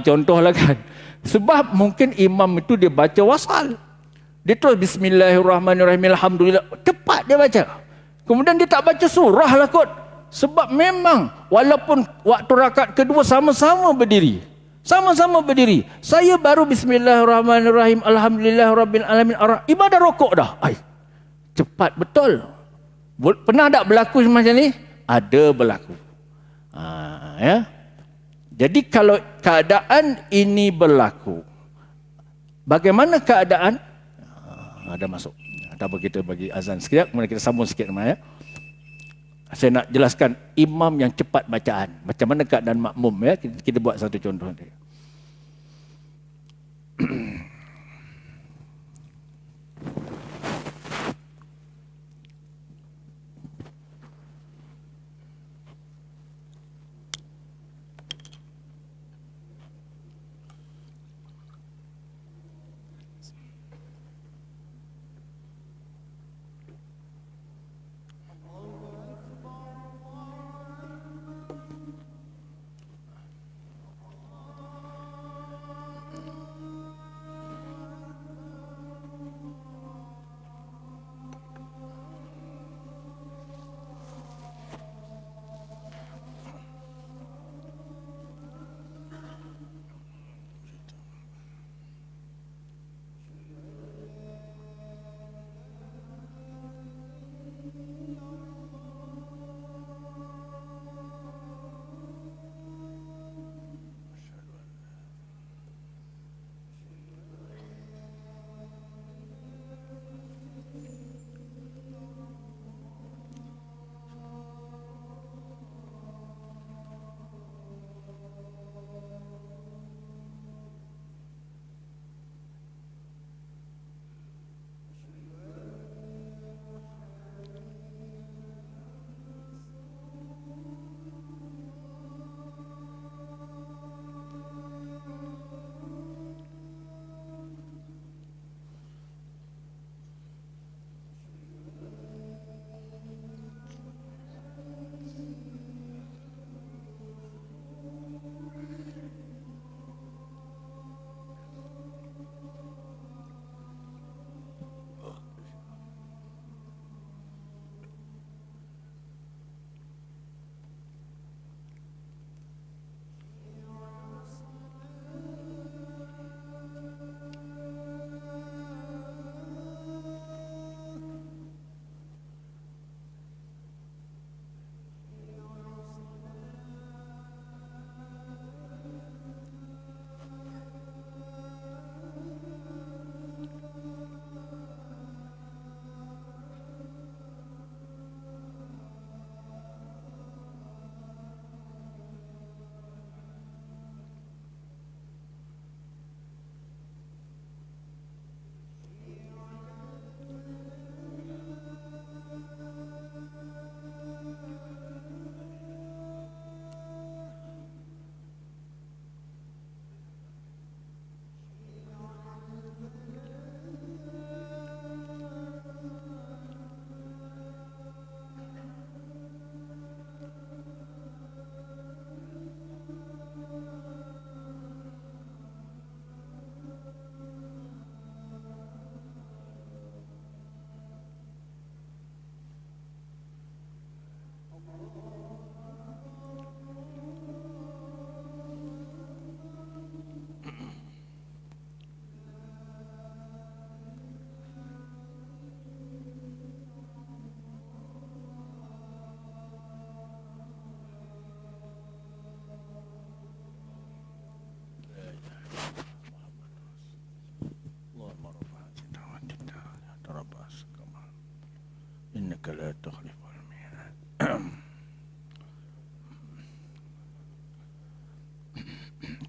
Contohlah kan. Sebab mungkin imam itu dia baca wasal. Dia terus Bismillahirrahmanirrahim, Alhamdulillah. Cepat dia baca. Kemudian dia tak baca surah lah kot. Sebab memang walaupun waktu rakaat kedua sama-sama berdiri. Sama-sama berdiri. Saya baru Bismillahirrahmanirrahim, Alhamdulillahirabbil alamin, imam dah rokok dah. Cepat betul. Pernah tak berlaku macam ni? Ada berlaku. Ya. Jadi kalau keadaan ini berlaku, bagaimana keadaan? Ada masuk. Tak apa, kita bagi azan sekejap, kemudian kita sambung sikit ya. Saya nak jelaskan imam yang cepat bacaan. Macam mana keadaan makmum ya. Kita buat satu contoh.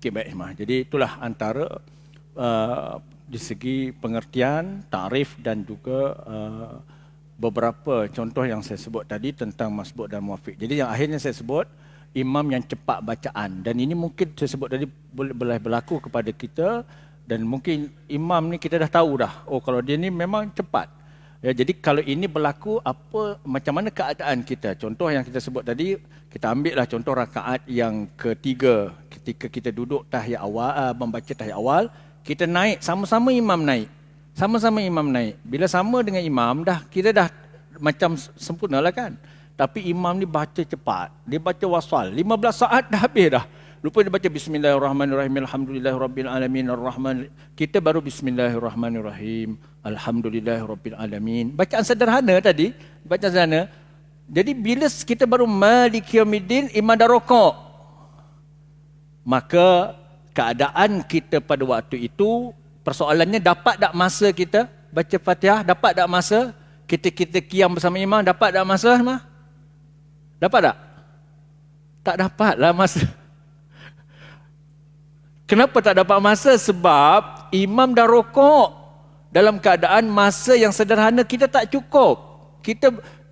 Okey, baik Imam. Jadi itulah antara di segi pengertian, takrif dan juga beberapa contoh yang saya sebut tadi tentang masbuk dan muafiq. Jadi yang akhirnya saya sebut imam yang cepat bacaan, dan ini mungkin saya sebut tadi boleh berlaku kepada kita, dan mungkin imam ni kita dah tahu dah, oh kalau dia ni memang cepat. Ya, jadi kalau ini berlaku, macam mana keadaan kita? Contoh yang kita sebut tadi, kita ambil lah contoh rakaat yang ketiga, ketika kita duduk tahiyat awal, membaca tahiyat awal, kita naik, sama-sama imam naik. Sama-sama imam naik. Bila sama dengan imam, kita dah macam sempurna lah kan. Tapi imam ni baca cepat. Dia baca wasal. 15 saat dah habis dah. Lupa dia baca Bismillahirrahmanirrahim, Alhamdulillahirrabbilalamin, Ar-Rahman. Kita baru Bismillahirrahmanirrahim, Alhamdulillahirrabbilalamin. Bacaan sederhana tadi. Bacaan sederhana. Jadi bila kita baru Maliki Yaumiddin, imam dah rokok. Maka keadaan kita pada waktu itu, persoalannya dapat tak masa kita baca Fatihah? Dapat tak masa kita qiyam bersama imam? Dapat tak masa? Dapat tak? Tak dapat lah masa. Kenapa tak dapat masa? Sebab imam dah rokok. Dalam keadaan masa yang sederhana kita tak cukup.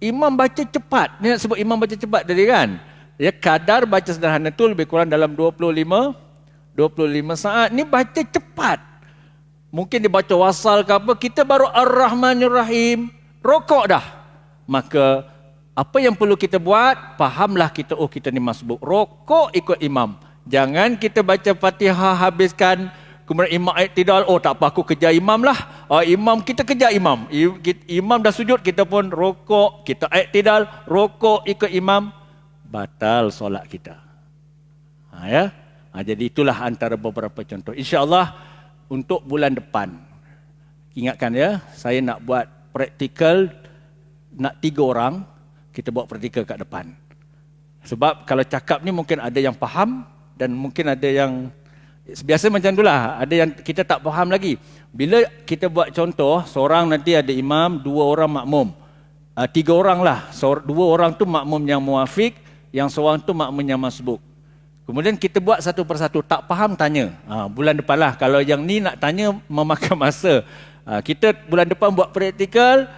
Imam baca cepat. Ni nak sebut imam baca cepat tadi kan? Ya, kadar baca sederhana tu lebih kurang dalam 25 saat. Ni baca cepat. Mungkin dia baca wasal ke apa, kita baru Ar-Rahmanir-Rahim, rokok dah. Maka apa yang perlu kita buat? Fahamlah kita, oh kita ni masbuk. Rokok ikut imam. Jangan kita baca Fatihah habiskan, kemudian imam iktidal, oh tak apa aku kejar imam lah. Imam kita kejar imam. Imam dah sujud, kita pun rokok, kita iktidal, rokok ikut imam. Batal solat kita. Jadi itulah antara beberapa contoh. InsyaAllah untuk bulan depan, ingatkan ya, saya nak buat praktikal, nak 3 orang, kita buat praktikal kat depan. Sebab kalau cakap ni mungkin ada yang faham, dan mungkin ada yang, biasa macam itulah, ada yang kita tak faham lagi. Bila kita buat contoh, seorang nanti ada imam, 2 orang makmum. 3 orang lah, 2 orang tu makmum yang muafiq, yang seorang tu makmum yang masbuk. Kemudian kita buat satu persatu, tak faham tanya. Bulan depan lah, kalau yang ni nak tanya memakan masa. Kita bulan depan buat praktikal,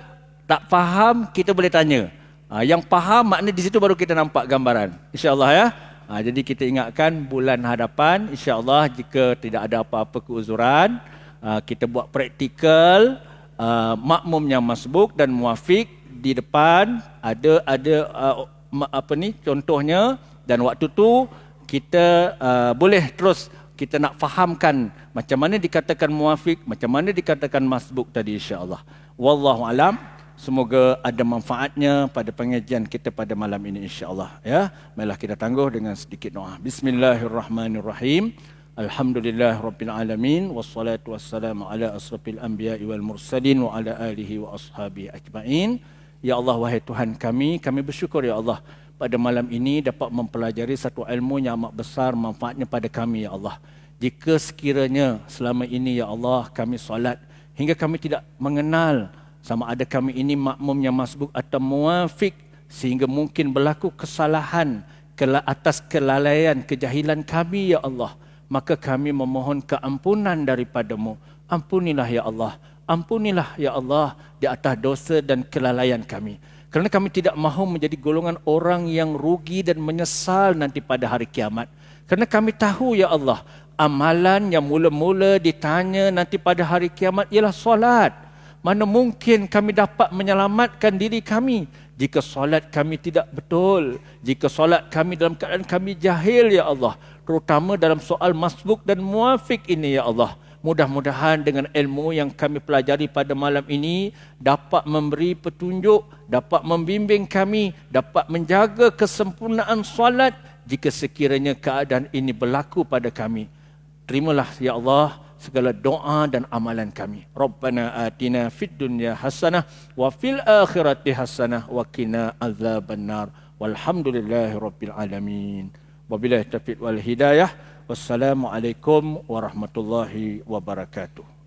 tak faham kita boleh tanya. Yang faham makna di situ baru kita nampak gambaran. InsyaAllah ya. Jadi kita ingatkan bulan hadapan, insyaAllah jika tidak ada apa-apa keuzuran, kita buat praktikal makmum yang masbuk dan muafiq di depan, ada contohnya, dan waktu tu kita boleh terus kita nak fahamkan macam mana dikatakan muafiq, macam mana dikatakan masbuk tadi insya-Allah. Wallahu alam. Semoga ada manfaatnya pada pengajian kita pada malam ini insya-Allah ya. Marilah kita tangguh dengan sedikit doa. Bismillahirrahmanirrahim. Alhamdulillahirabbil alamin, wassalatu wassalamu ala asrafil anbiya'i wal mursalin wa ala alihi wa ashabihi ajmain. Ya Allah, wahai Tuhan kami bersyukur ya Allah pada malam ini dapat mempelajari satu ilmu yang amat besar manfaatnya pada kami ya Allah. Jika sekiranya selama ini ya Allah kami solat hingga kami tidak mengenal sama ada kami ini makmum yang masbuk atau muafiq, sehingga mungkin berlaku kesalahan atas kelalaian, kejahilan kami ya Allah, maka kami memohon keampunan daripadamu. Ampunilah ya Allah, ampunilah ya Allah di atas dosa dan kelalaian kami. Kerana kami tidak mahu menjadi golongan orang yang rugi dan menyesal nanti pada hari kiamat. Kerana kami tahu ya Allah, amalan yang mula-mula ditanya nanti pada hari kiamat ialah solat. Mana mungkin kami dapat menyelamatkan diri kami jika solat kami tidak betul, jika solat kami dalam keadaan kami jahil ya Allah, terutama dalam soal masbuk dan muafiq ini ya Allah. Mudah-mudahan dengan ilmu yang kami pelajari pada malam ini dapat memberi petunjuk, dapat membimbing kami, dapat menjaga kesempurnaan solat jika sekiranya keadaan ini berlaku pada kami. Terimalah ya Allah segala doa dan amalan kami. Rabbana atina fid dunya hasanah wa fil akhirati hasanah wa qina azabannar. Walhamdulillahirabbil alamin. Wabillahi taufiq wal hidayah. Wassalamualaikum warahmatullahi wabarakatuh.